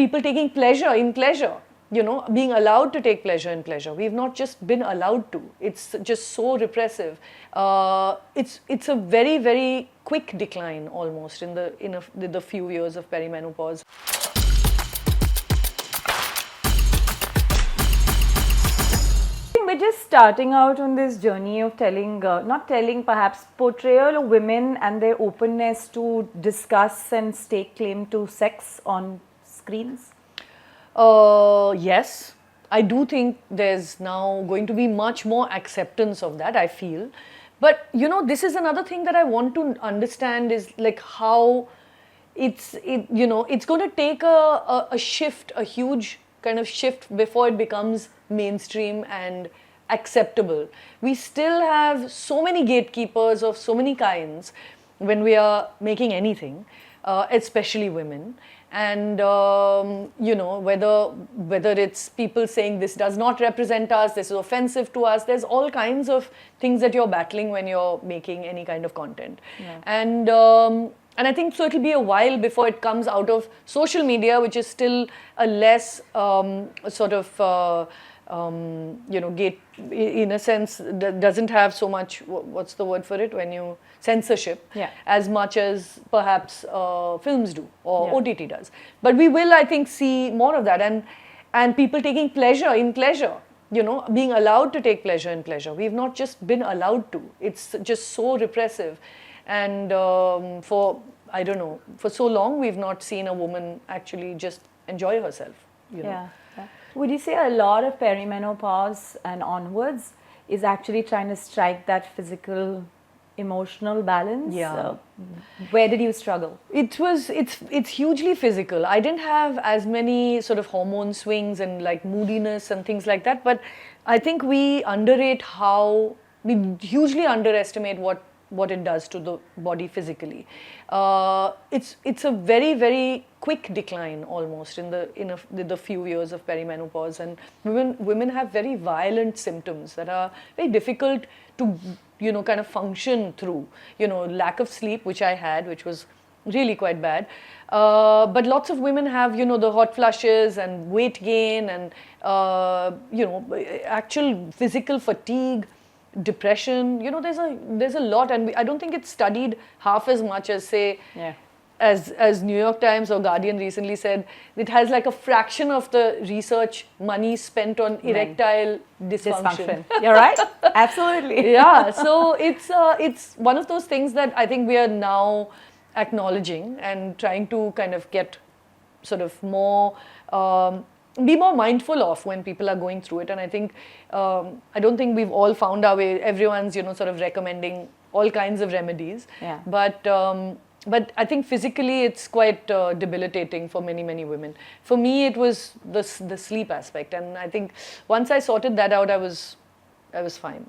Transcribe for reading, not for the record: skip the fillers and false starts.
people taking pleasure in pleasure, being allowed to take pleasure in pleasure. We've not just been allowed to. It's just so repressive. It's a very, very quick decline almost in the few years of perimenopause. We're just starting out on this journey of perhaps portrayal of women and their openness to discuss and stake claim to sex on screens. Yes, I do think there's now going to be much more acceptance of that, I feel. But, this is another thing that I want to understand is like how it's going to take a shift, a huge kind of shift before it becomes mainstream and acceptable. We still have so many gatekeepers of so many kinds when we are making anything, especially women. And whether it's people saying this does not represent us, this is offensive to us, there's all kinds of things that you're battling when you're making any kind of content. Yeah. And I think so it'll be a while before it comes out of social media, which is still a less gate, in a sense, doesn't have so much, what's the word for it, when you censorship, yeah, as much as perhaps films do or OTT does. But we will, I think, see more of that, and people taking pleasure in pleasure, being allowed to take pleasure in pleasure. We've not just been allowed to. It's just so repressive. And for so long, we've not seen a woman actually just enjoy herself. Yeah. Would you say a lot of perimenopause and onwards is actually trying to strike that physical, emotional balance? Yeah. Where did you struggle? It's hugely physical. I didn't have as many sort of hormone swings and like moodiness and things like that, but I think we hugely underestimate what it does to the body physically. It's a very, very quick decline almost in the few years of perimenopause, and women have very violent symptoms that are very difficult to kind of function through. Lack of sleep, which I had, which was really quite bad. But lots of women have the hot flushes and weight gain and actual physical fatigue, depression. There's a lot, and I don't think it's studied half as much as, say, as New York Times or Guardian recently said. It has like a fraction of the research money spent on erectile dysfunction. You're right. Absolutely. Yeah. So it's one of those things that I think we are now acknowledging and trying to kind of get sort of more be more mindful of when people are going through it. And I think, I don't think we've all found our way. Everyone's, sort of recommending all kinds of remedies. Yeah. But I think physically it's quite debilitating for many, many women. For me, it was the sleep aspect. And I think once I sorted that out, I was fine.